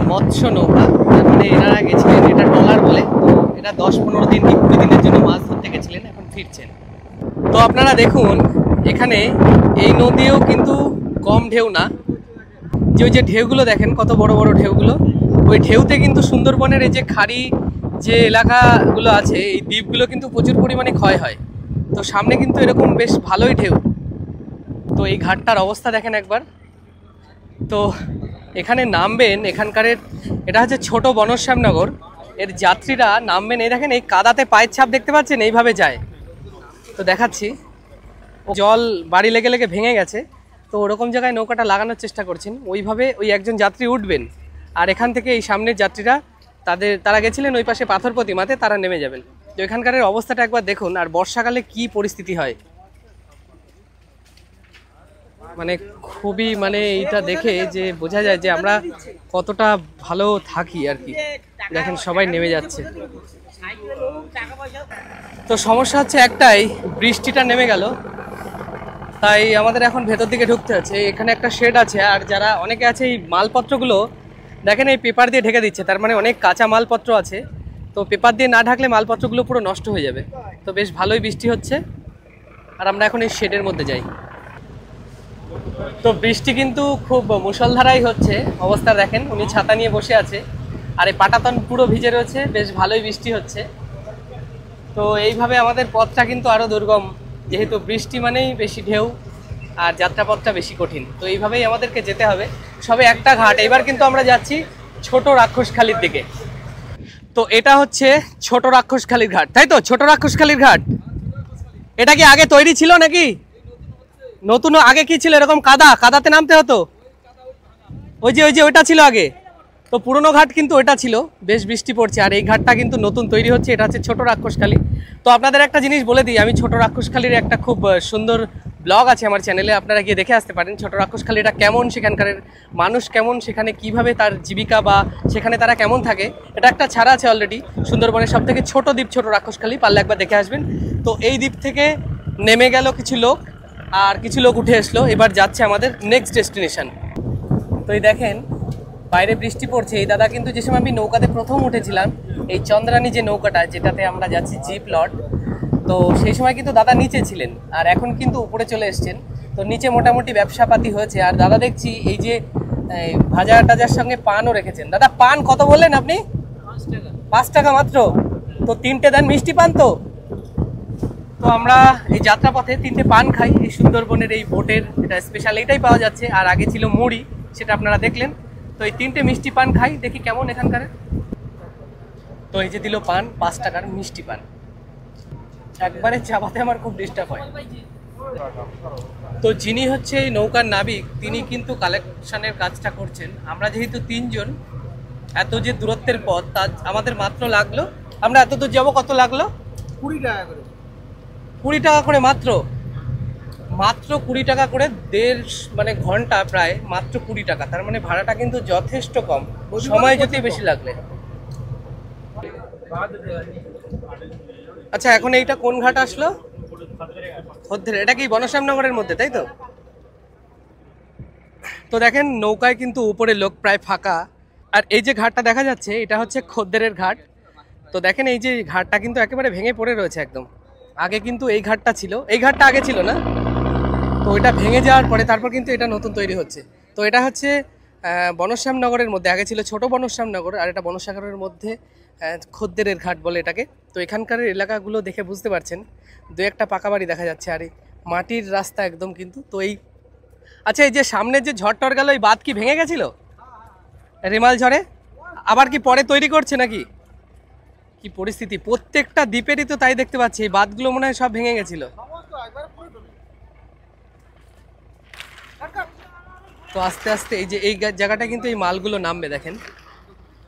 মৎস্য নৌকা, মানে এনারা গেছিলেন, এটা ট্রলার বলে। তো এটা 10-15 দিন কি 20 দিনের জন্য মাছ ধরতে গেছিলেন, এখন ফিরছেন। তো আপনারা দেখুন এখানে এই নদীও কিন্তু কম ঢেউ না। যে ওই যে ঢেউগুলো দেখেন কত বড় বড় ঢেউগুলো, ওই ঢেউতে কিন্তু সুন্দরবনের এই যে খাড়ি যে এলাকাগুলো আছে এই দ্বীপগুলো কিন্তু প্রচুর পরিমাণে ক্ষয় হয়। তো সামনে কিন্তু এরকম বেশ ভালোই ঢেউ। তো এই ঘাটটার অবস্থা দেখেন একবার। তো এখানে নামবেন, এখানকার এটা হচ্ছে ছোট বনশ্যামনগর, এর যাত্রীরা নামবেন। এই দেখেন এই কাদাতে পায়ের ছাপ দেখতে পাচ্ছেন, এইভাবে যায়। তো দেখাচ্ছি, জল বাড়ি লেগে লেগে ভেঙে গেছে। তো ওরকম জায়গায় নৌকাটা লাগানোর চেষ্টা করছেন। ওইভাবে ওই একজন যাত্রী উঠবেন, আর এখান থেকে এই সামনের যাত্রীরা তারা গেছিলেন ওই পাশে পাথর প্রতিমাতে, তারা নেমে যাবেন। তো এখানকার অবস্থাটা একবার দেখুন। আর বর্ষাকালে কি পরিস্থিতি হয়, মানে খুবই মানে এইটা দেখে যে বোঝা যায় যে আমরা কতটা ভালো থাকি আর কি। দেখেন সবাই নেমে যাচ্ছে। তো সমস্যা হচ্ছে একটাই, বৃষ্টিটা নেমে গেল, তাই আমাদের এখন ভেতর দিকে ঢুকতে হচ্ছে। এখানে একটা শেড আছে, আর যারা অনেকে আছে এই মালপত্রগুলো দেখেন এই পেপার দিয়ে ঢেকে দিচ্ছে, তার মানে অনেক কাঁচা মালপত্র আছে। তো পেপার দিয়ে না ঢাকলে মালপত্রগুলো পুরো নষ্ট হয়ে যাবে। তো বেশ ভালোই বৃষ্টি হচ্ছে, আর আমরা এখন এই শেডের মধ্যে যাই। তো বৃষ্টি কিন্তু খুব মুষলধারাই হচ্ছে, অবস্থা দেখেন। উনি ছাতা নিয়ে বসে আছে, আর এই পাটাতন পুরো ভিজে রয়েছে, বেশ ভালোই বৃষ্টি হচ্ছে। তো এইভাবে আমাদের পথটা কিন্তু আরও দুর্গম, যেহেতু বৃষ্টি মানেই বেশি ঢেউ আর যাত্রাপথটা বেশি কঠিন। তো এইভাবেই আমাদেরকে যেতে হবে। সবে একটা ঘাট, এবার কিন্তু আমরা যাচ্ছি ছোট রাক্ষসখালির দিকে। তো এটা হচ্ছে ছোট রাক্ষসখালির ঘাট, তাই তো? ছোট রাক্ষসখালির ঘাট এটা কি আগে তৈরি ছিল নাকি নতুন? আগে কি ছিল? এরকম কাদাতে নামতে হতো? ওই যে ওইটা ছিল আগে। তো পুরনো ঘাট কিন্তু ওইটা ছিল, বেশ বৃষ্টি পড়ছে। আর এই ঘাটটা কিন্তু নতুন তৈরি হচ্ছে, এটা হচ্ছে ছোট রাক্ষসখালি। তো আপনাদের একটা জিনিস বলে দিই, আমি ছোট রাক্ষসখালির একটা খুব সুন্দর ব্লগ আছে আমার চ্যানেলে, আপনারা গিয়ে দেখে আসতে পারেন। ছোট রাক্ষসখালিটা কেমন, সেখানকার মানুষ কেমন, সেখানে কিভাবে তার জীবিকা বা সেখানে তারা কেমন থাকে, এটা একটা ছাড়া আছে অলরেডি। সুন্দরবনের সব থেকে ছোট দ্বীপ ছোট রাক্ষসখালি, পারলে একবার দেখে আসবেন। তো এই দ্বীপ থেকে নেমে গেল কিছু লোক, আর কিছু লোক উঠে আসলো। এবার যাচ্ছে আমাদের নেক্সট ডেস্টিনেশন। তো এই দেখেন বাইরে বৃষ্টি পড়ছে। এই দাদা কিন্তু যে সময় আমি নৌকাতে প্রথম উঠেছিলাম, এই চন্দ্রানী যে নৌকাটা যেটাতে আমরা যাচ্ছি জিপ লট, তো সেই সময় কিন্তু দাদা নিচে ছিলেন, আর এখন কিন্তু উপরে চলে এসছেন। তো নিচে মোটামুটি ব্যবসাপাতি হয়েছে। আর দাদা দেখছি এই যে ভাজা টাজার সঙ্গে পানও রেখেছেন। দাদা পান কত বললেন আপনি? 5 টাকা মাত্র? তো 3টে দেন মিষ্টি পান। তো আমরা এই যাত্রাপথে 3টে পান খাই। এই সুন্দরবনের এই বোটের এটা স্পেশাল, এইটাই পাওয়া যাচ্ছে। আর আগে ছিল মুড়ি, সেটা আপনারা দেখলেন। তো এই 3টে মিষ্টি পান খাই, দেখি কেমন এখানকার। তো এই যে দিল পান, 5 টাকার মিষ্টি পান। একবারে চাবাতে আমার খুব ডিস্টার্ব হয়। তো যিনি হচ্ছে এই নৌকার নাবিক, তিনি কিন্তু কালেকশনের কাজটা করছেন। আমরা যেহেতু 3 জন, এত যে দূরত্বের পথ, তা আমাদের মাত্র লাগলো, আমরা এত দূর যাবো, কত লাগলো? 20 টাকা করে। 20 টাকা করে মাত্র 20 টাকা করে, মানে ঘন্টা প্রায় মাত্র 20 টাকা। তার মানে ভাড়াটা কিন্তু যথেষ্ট কম, সময় যেতে বেশি লাগলে। আচ্ছা, এখন এইটা কোন ঘাট আসলো? খদ্দের। এটা কি বনশ্যামনগরের মধ্যে, তাই তো? তো দেখেন নৌকায় কিন্তু উপরে লোক প্রায় ফাঁকা। আর এই যে ঘাটটা দেখা যাচ্ছে, এটা হচ্ছে খদ্দেরের ঘাট। তো দেখেন এই যে ঘাটটা কিন্তু একেবারে ভেঙে পড়ে রয়েছে একদম। আগে কিন্তু এই ঘাটটা ছিল, এই ঘাটটা আগে ছিল না, তো এটা ভেঙে যাওয়ার পরে তারপর কিন্তু এটা নতুন তৈরি হচ্ছে। তো এটা হচ্ছে বনশ্যামনগরের মধ্যে, আগে ছিল ছোট বনশ্যামনগর, আর এটা বনসাগরের মধ্যে খদ্দেরের ঘাট বলে এটাকে। তো এখানকার এলাকাগুলো দেখে বুঝতে পারছেন, 2-1টা পাকা বাড়ি দেখা যাচ্ছে, আর এই মাটির রাস্তা একদম কিন্তু। তো এই আচ্ছা, এই যে সামনে যে ঝড় গেল, এই বাঁধ কি ভেঙে গেছিল রেমাল ঝড়ে? আবার কি পরে তৈরি করছে নাকি? কি পরিস্থিতি, প্রত্যেকটা দ্বীপেরই তো তাই দেখতে পাচ্ছি, এই বাঁধগুলো মনে হয় সব ভেঙে গেছিল। তো আস্তে আস্তে এই যে এই জায়গাটা কিন্তু এই মালগুলো নামবে দেখেন।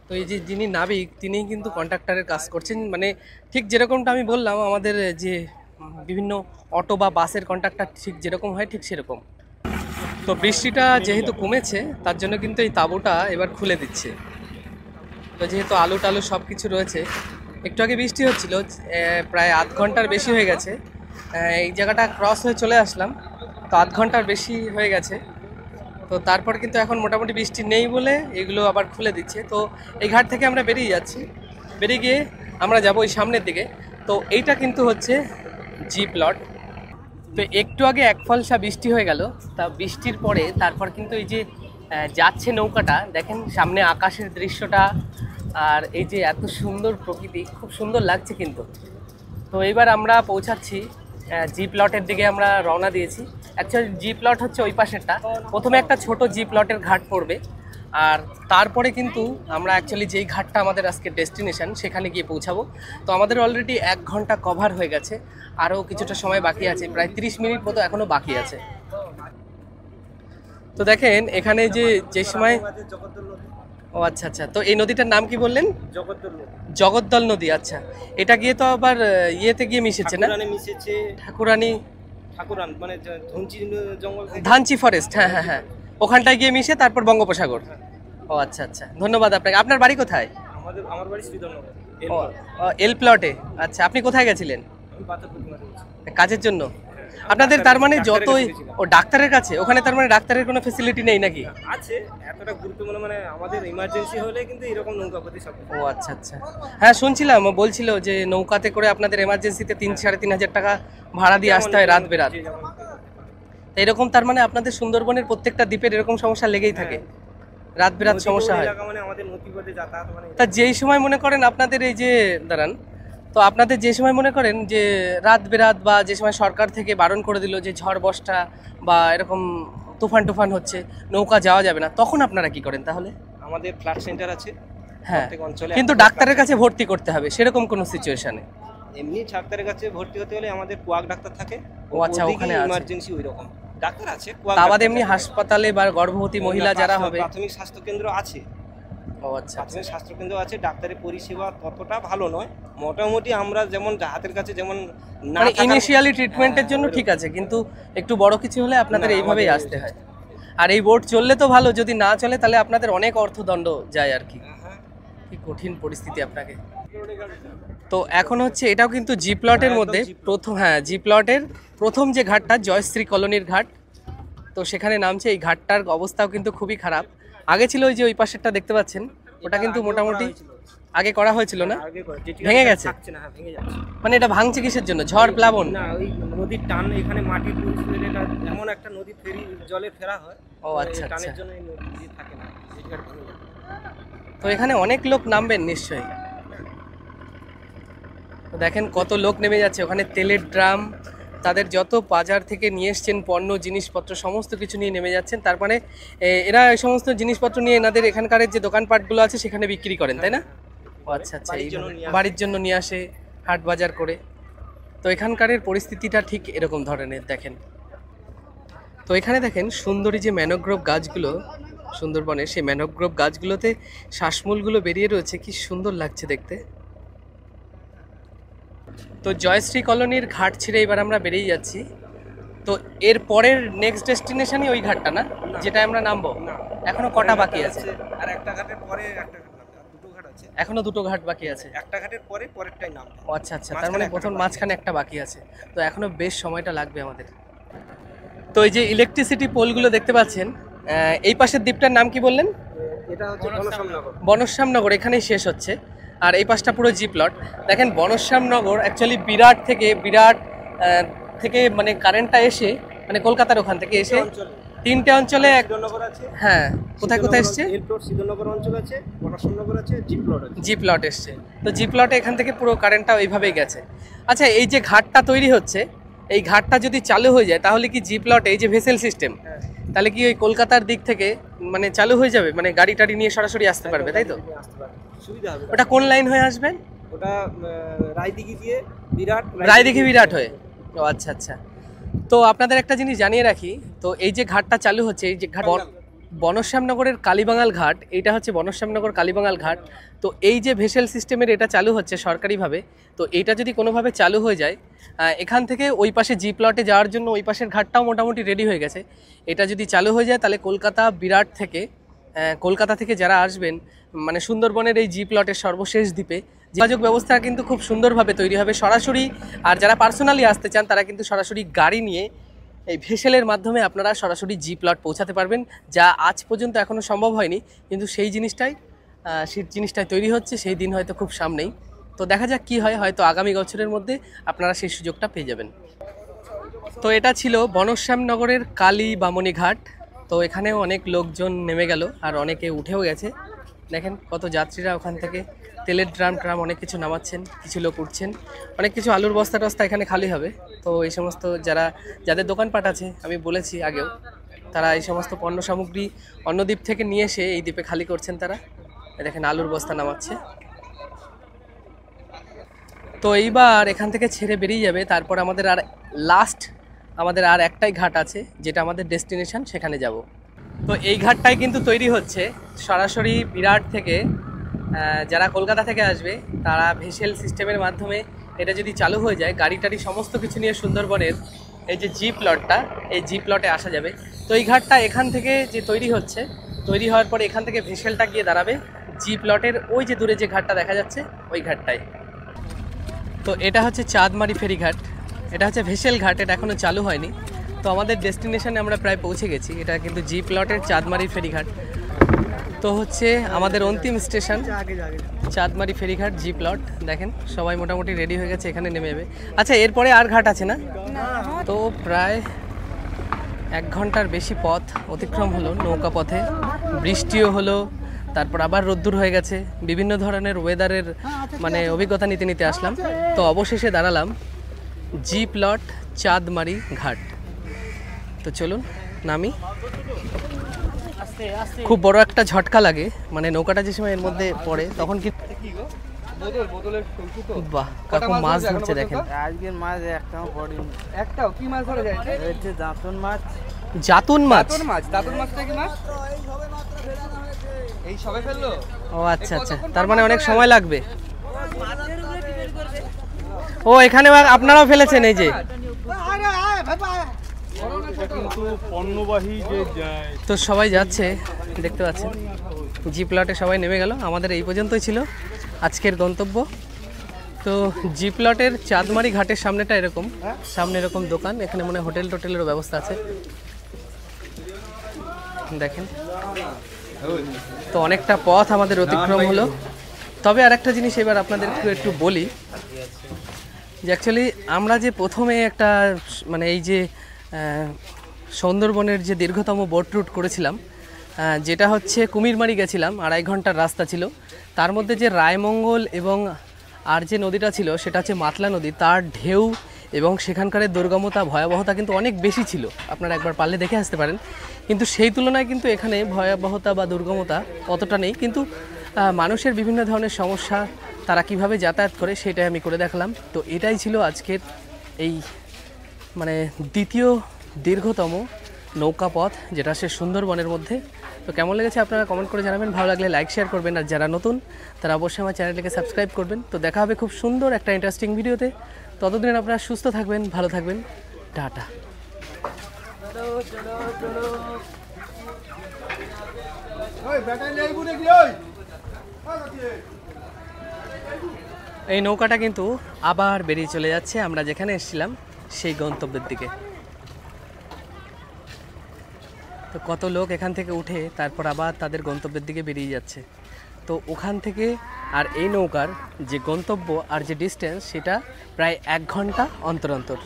তো এই যে যিনি নাবিক, তিনি কিন্তু কন্ট্রাক্টরের কাজ করছেন, মানে ঠিক যেরকমটা আমি বললাম, আমাদের যে বিভিন্ন অটো বা বাসের কন্ট্রাক্টর ঠিক যেরকম হয়, ঠিক সেরকম। তো বৃষ্টিটা যেহেতু কমেছে, তার জন্য কিন্তু এই তাঁবুটা এবার খুলে দিচ্ছে। তো যেহেতু আলু টালু সব কিছু রয়েছে, একটু আগে বৃষ্টি হচ্ছিল, প্রায় আধ ঘন্টার বেশি হয়ে গেছে। এই জায়গাটা ক্রস হয়ে চলে আসলাম, তো আধ ঘন্টার বেশি হয়ে গেছে। তো তারপর কিন্তু এখন মোটামুটি বৃষ্টি নেই বলে এগুলো আবার খুলে দিচ্ছে। তো এই ঘাট থেকে আমরা বেরিয়ে যাচ্ছি, বেরিয়ে গিয়ে আমরা যাব ওই সামনের দিকে। তো এইটা কিন্তু হচ্ছে জিপ লট। তো একটু আগে এক ফলসা বৃষ্টি হয়ে গেল, তা বৃষ্টির পরে তারপর কিন্তু এই যে যাচ্ছে নৌকাটা, দেখেন সামনে আকাশের দৃশ্যটা, আর এই যে এত সুন্দর প্রকৃতি, খুব সুন্দর লাগছে কিন্তু। তো এইবার আমরা পৌঁছাচ্ছি জিপ লটের দিকে, আমরা রওনা দিয়েছি। অ্যাকচুয়ালি জিপ লট হচ্ছে ওই পাশেরটা, প্রথমে একটা ছোট জিপ লটের ঘাট পড়বে, আর তারপরে কিন্তু আমরা অ্যাকচুয়ালি যেই ঘাটটা আমাদের আজকে ডেস্টিনেশন, সেখানে গিয়ে পৌঁছাবো। তো আমাদের অলরেডি 1 ঘন্টা কভার হয়ে গেছে, আরও কিছুটা সময় বাকি আছে, প্রায় 30 মিনিট মতো এখনও বাকি আছে। তো দেখেন এখানে যে সময়, ও আচ্ছা আচ্ছা, তো এই নদীটার নাম কি বললেন? জগদ্দল নদী। আচ্ছা, এটা গিয়ে তো আবার ইয়েতে গিয়ে মিশেছে না? ঠাকুরানি মানে ধানচি ফরেস্ট, হ্যাঁ হ্যাঁ হ্যাঁ, ওখানটায় গিয়ে মিশে তারপর বঙ্গোপসাগর। ও আচ্ছা আচ্ছা, ধন্যবাদ আপনাকে। আপনার বাড়ি কোথায়? আমার বাড়ি শ্রীধরনগর, এল প্লটে। আচ্ছা, আপনি কোথায় গেছিলেন? কাজের জন্য? আপনাদের তার মানে যতই ও ডাক্তারের কাছে, ওখানে তার মানে ডাক্তারের কোনো ফ্যাসিলিটি নেই নাকি? আছে, এতটা গুরুত্বপূর্ণ মানে আমাদের ইমার্জেন্সি হলে কিন্তু এরকম নৌকাপতি সব। ও আচ্ছা আচ্ছা, হ্যাঁ শুনছিলাম, বলছিল যে নৌকাতে করে আপনাদের এমার্জেন্সিতে 3-3.5 হাজার টাকা ভাড়া দিয়ে আসতে হয় রাত বেরাত। এরকম তার মানে আপনাদের সুন্দরবনের প্রত্যেকটা দ্বীপের এরকম সমস্যা লেগেই থাকে, রাত বেরাত সমস্যা হয়। তা যেই সময় মনে করেন আপনাদের এই যে দাঁড়ান, তো আপনাদের যে সময় মনে করেন যে রাত বেরাত বা যে সময় সরকার থেকে বারণ করে দিল যে ঝড় বর্ষা বা এরকম তুফান হচ্ছে, নৌকা যাওয়া যাবে না, তখন আপনারা কি করেন তাহলে? আমাদের ফ্লাড সেন্টার আছে হ্যাঁ, প্রত্যেক অঞ্চলে। কিন্তু ডাক্তারের কাছে ভর্তি করতে হবে সেরকম কোনো সিচুয়েশনে? এমনি ডাক্তারের কাছে ভর্তি হতে হলে আমাদের কুয়াক ডাক্তার থাকে। ও আচ্ছা, ওখানে আছে ইমার্জেন্সি ওই রকম ডাক্তার আছে। কুয়াক তা বাদে ডাক্তার এমনি আছে। হাসপাতালে বা গর্ভবতী মহিলা যারা হবে? প্রাথমিক স্বাস্থ্য কেন্দ্র আছে। ও আচ্ছা, প্রাথমিক স্বাস্থ্য কেন্দ্র আছে। ডাক্তারের পরিষেবা ততটা ভালো নয়, মোটামুটি আমরা যেমন হাতের কাছে যেমন না মানে থাকার- ইনিশিয়ালি ট্রিটমেন্টের জন্য হ্যাঁ, ঠিক আছে, কিন্তু একটু বড় কিছু হলে আপনাদের না, এইভাবেই আমাদের- আসতে হয়। আর এই বোর্ড চললে তো ভালো, যদি না চলে তাহলে আপনাদের অনেক অর্থদণ্ড যায় আর কি। হ্যাঁ, কি কঠিন পরিস্থিতি আপনাকে। তো এখন হচ্ছে এটাও কিন্তু জি প্লটের মধ্যে প্রথম, হ্যাঁ জি প্লটের প্রথম যে ঘাটটা জয়শ্রী কলোনির ঘাট, তো সেখানে নামছে। এই ঘাটটার অবস্থাও কিন্তু খুবই খারাপ। আগে ছিল ওই যে ওই পাশেরটা দেখতে পাচ্ছেন, ওটা কিন্তু মোটামুটি আগে করা হয়েছিল না, আগে করে যেটি ভেঙে গেছে। থাকছে না, হ্যাঁ, ভেঙে যাচ্ছে। মানে এটা ভাঙছে কিসের জন্য? ঝড় প্লাবন? না, ওই নদীর টান, এখানে মাটির পরিস্থিতি, এটা এমন একটা নদী ফেরি জলে ফেরা হয়। ও আচ্ছা, এই টানের আচ্ছা। জন্য এই নদী থাকে না, যেটি আর ভেঙে যাবে। তো এখানে অনেক লোক নামবেন নিশ্চয়ই। তো দেখেন কত লোক নেমে যাচ্ছে। ওখানে তেলের ড্রাম, তাদের যত বাজার থেকে নিয়ে এসছেন পণ্য জিনিসপত্র সমস্ত কিছু নিয়ে নেমে যাচ্ছেন। তারপরে এরা এই সমস্ত জিনিসপত্র নিয়ে এনাদের এখানকার যে দোকানপাটগুলো আছে সেখানে বিক্রি করেন, তাই না? ও আচ্ছা আচ্ছা, বাড়ির জন্য এইভাবে নিয়ে আসে। বাড়ির জন্য নিয়ে আসে হাট বাজার করে। তো এখানকারের পরিস্থিতিটা ঠিক এরকম ধরনের দেখেন। তো এখানে দেখেন সুন্দরী যে ম্যানোগ্রোভ গাছগুলো সুন্দরবনের, সেই ম্যানোগ্রোভ গাছগুলোতে শ্বাসমূলগুলো বেরিয়ে রয়েছে, কি সুন্দর লাগছে দেখতে। তো জয়শ্রী কলোনির ঘাট ছেড়ে এবার আমরা বেরিয়ে যাচ্ছি। তো এর পরের নেক্সট ডেস্টিনেশনই ওই ঘাটটা না যেটা আমরা নামবো? এখনো কটা বাকি আছে? আর একটা ঘাটের পরে একটা ঘাট নামবে, আর দুটো ঘাট আছে। এখনো দুটো ঘাট বাকি আছে। একটা ঘাটের পরে পরেরটাই নামবে। ও আচ্ছা আচ্ছা, তার মানে প্রথম মাঝখানে একটা বাকি আছে। তো এখনো বেশ সময়টা লাগবে আমাদের। তো এই যে ইলেকট্রিসিটি পোলগুলো দেখতে পাচ্ছেন, এই পাশের দ্বীপটার নাম কি বললেন? এটা হচ্ছে বনশ্যামনগর। বনশ্যামনগর, এখানেই শেষ হচ্ছে। আর এই পাশটা পুরো জি প্লট। দেখেন বনশ্যামনগর অ্যাকচুয়ালি বিরাট থেকে মানে কারেন্টটা এসে মানে কলকাতার ওখান থেকে এসে তিনটে অঞ্চলে সিদ্ধনগর আছে। হ্যাঁ, কোথায় কোথায় এসছে? এরপর সিদ্ধনগর অঞ্চল আছে, বনশ্যামনগর আছে, জি প্লট আছে। জি প্লট এসছে। তো জি প্লটে এখান থেকে পুরো কারেন্টটা ওইভাবেই গেছে। আচ্ছা, এই যে ঘাটটা তৈরি হচ্ছে, এই ঘাটটা যদি চালু হয়ে যায় তাহলে কি জি প্লটে এই যে ভেসেল সিস্টেম, তাহলে কি ওই কলকাতার দিক থেকে মানে চালু হয়ে যাবে, মানে গাড়ি টাড়ি নিয়ে সরাসরি আসতে পারবে, তাই তো? সুবিধা হবে। ওটা কোন লাইন হয়ে আসবে? ওটা রায়দিঘি দিয়ে বিরাট, রায়দিঘি বিরাট হয়ে। ও আচ্ছা আচ্ছা। তো আপনাদের একটা জিনিস জানিয়ে রাখি, তো এই যে ঘাটটা চালু হচ্ছে, এই যে ঘাট বনশ্যামনগরের কালীবাঙাল ঘাট, এইটা হচ্ছে বনশ্যামনগর কালীবাঙাল ঘাট। তো এই যে ভেসেল সিস্টেমের এটা চালু হচ্ছে সরকারিভাবে, তো এইটা যদি কোনোভাবে চালু হয়ে যায়, এখান থেকে ওই পাশে জি প্লটে যাওয়ার জন্য ওই পাশের ঘাটটাও মোটামুটি রেডি হয়ে গেছে। এটা যদি চালু হয়ে যায় তাহলে কলকাতা থেকে যারা আসবেন মানে সুন্দরবনের এই জি প্লটের সর্বশেষ দ্বীপে যোগাযোগ ব্যবস্থা কিন্তু খুব সুন্দরভাবে তৈরি হবে সরাসরি। আর যারা পার্সোনালি আসতে চান তারা কিন্তু সরাসরি গাড়ি নিয়ে এই ভেসেলের মাধ্যমে আপনারা সরাসরি জি প্লট পৌঁছাতে পারবেন, যা আজ পর্যন্ত এখনও সম্ভব হয়নি। কিন্তু সেই জিনিসটাই তৈরি হচ্ছে, সেই দিন হয়তো খুব সামনেই। তো দেখা যাক কি হয়, হয়তো আগামী বছরের মধ্যে আপনারা সেই সুযোগটা পেয়ে যাবেন। তো এটা ছিল বনশ্যামনগরের কালী বামনী ঘাট। তো এখানেও অনেক লোকজন নেমে গেল আর অনেকে উঠেও গেছে। দেখেন কত যাত্রীরা ওখান থেকে তেলের ড্রাম অনেক কিছু নামাচ্ছেন, কিছু লোক উঠছেন, অনেক কিছু আলুর বস্তা টস্তা এখানে খালি হবে। তো এই সমস্ত যাদের দোকানপাট আছে, আমি বলেছি আগেও, তারা এই সমস্ত পণ্য সামগ্রী অন্য দ্বীপ থেকে নিয়ে এসে এই দ্বীপে খালি করছেন তারা। দেখেন আলুর বস্তা নামাচ্ছে। তো এইবার এখান থেকে ছেড়ে বেরিয়ে যাবে। তারপর আমাদের আর একটাই ঘাট আছে যেটা আমাদের ডেস্টিনেশন, সেখানে যাব। তো এই ঘাটটাই কিন্তু তৈরি হচ্ছে সরাসরি বিরাট থেকে। যারা কলকাতা থেকে আসবে তারা ভেসেল সিস্টেমের মাধ্যমে এটা যদি চালু হয়ে যায়, গাড়ি টাড়ি সমস্ত কিছু নিয়ে সুন্দরবনের এই যে জি প্লটটা, এই জি প্লটে আসা যাবে। তো এই ঘাটটা এখান থেকে যে তৈরি হচ্ছে, তৈরি হওয়ার পরে এখান থেকে ভেসেলটা গিয়ে দাঁড়াবে জি প্লটের ওই যে দূরে যে ঘাটটা দেখা যাচ্ছে ওই ঘাটটায়। তো এটা হচ্ছে চাঁদমারি ফেরিঘাট, এটা হচ্ছে ভেসেল ঘাট, এটা এখনও চালু হয়নি। তো আমাদের ডেস্টিনেশনে আমরা প্রায় পৌঁছে গেছি। এটা কিন্তু জি প্লটের চাঁদমারি ফেরিঘাট। তো হচ্ছে আমাদের অন্তিম স্টেশন চাঁদমারি ফেরিঘাট জি প্লট। দেখেন সবাই মোটামুটি রেডি হয়ে গেছে, এখানে নেমে যাবে। আচ্ছা, এরপরে আর ঘাট আছে না? তো প্রায় 1 ঘন্টার বেশি পথ অতিক্রম হলো নৌকা পথে, বৃষ্টিও হলো, তারপর আবার রোদ্দুর হয়ে গেছে। বিভিন্ন ধরনের ওয়েদারের মানে অভিজ্ঞতা নিতে আসলাম। তো অবশেষে দাঁড়ালাম জি প্লট চাঁদমারি ঘাট। তো চলুন নামি। খুব বড় একটা ঝটকা লাগে, মানে নৌকাটা যে সময় এর মধ্যে পড়ে তখন কি বাহ, কাকু মাছ ধরছে দেখেন। আজকের মাছ একটাও পড়েনি। একটাও কি মাছ ধরে যায়? হচ্ছে দাঁতন মাছ। জাতুন মাছ? দাঁতুন মাছটা কি মাছ? এই সবে ফেললো? ও আচ্ছা আচ্ছা, তার মানে অনেক সময় লাগবে। ও এখানে আপনারাও ফেলেছেন এই যে। তো সবাই যাচ্ছে দেখতে পাচ্ছেন, জি প্লটে সবাই নেমে গেল। আমাদের এই পর্যন্তই ছিল আজকের গন্তব্য। তো জি প্লটের চাঁদমারি ঘাটের সামনেটা এরকম, সামনে এরকম দোকান, এখানে মনে হয় হোটেল টোটেলেরও ব্যবস্থা আছে দেখেন। তো অনেকটা পথ আমাদের অতিক্রম হলো। তবে আরেকটা জিনিস এবার আপনাদেরকে একটু বলি যে অ্যাকচুয়ালি আমরা যে প্রথমে একটা মানে এই যে সুন্দরবনের যে দীর্ঘতম বোট রুট করেছিলাম, যেটা হচ্ছে কুমিরমারি গেছিলাম, 2.5 ঘন্টার রাস্তা ছিল। তার মধ্যে যে রায়মঙ্গল এবং আর যে নদীটা ছিল সেটা হচ্ছে মাতলা নদী, তার ঢেউ এবং সেখানকার দুর্গমতা ভয়াবহতা কিন্তু অনেক বেশি ছিল। আপনারা একবার পারলে দেখে আসতে পারেন। কিন্তু সেই তুলনায় কিন্তু এখানে ভয়াবহতা বা দুর্গমতা অতটা নেই, কিন্তু মানুষের বিভিন্ন ধরনের সমস্যা তারা কিভাবে যাতায়াত করে সেটাই আমি করে দেখালাম। তো এটাই ছিল আজকের এই মানে দ্বিতীয় দীর্ঘতম নৌকাপথ, যেটা সে সুন্দরবনের মধ্যে। তো কেমন লেগেছে আপনারা কমেন্ট করে জানাবেন, ভালো লাগলে লাইক শেয়ার করবেন, আর যারা নতুন তারা অবশ্যই আমার চ্যানেলটিকে সাবস্ক্রাইব করবেন। তো দেখা হবে খুব সুন্দর একটা ইন্টারেস্টিং ভিডিওতে। ততদিন আপনারা সুস্থ থাকবেন, ভালো থাকবেন, টাটা। এই নৌকাটা কিন্তু আবার বেরিয়ে চলে যাচ্ছে আমরা যেখানে এসেছিলাম সেই গন্তব্যের দিকে। তো কত লোক এখান থেকে উঠে তারপর আবার তাদের গন্তব্যের দিকে বেরিয়ে যাচ্ছে। তো ওখান থেকে আর এই নৌকার যে গন্তব্য আর যে ডিস্টেন্স সেটা প্রায় 1 ঘন্টা অন্তর অন্তর।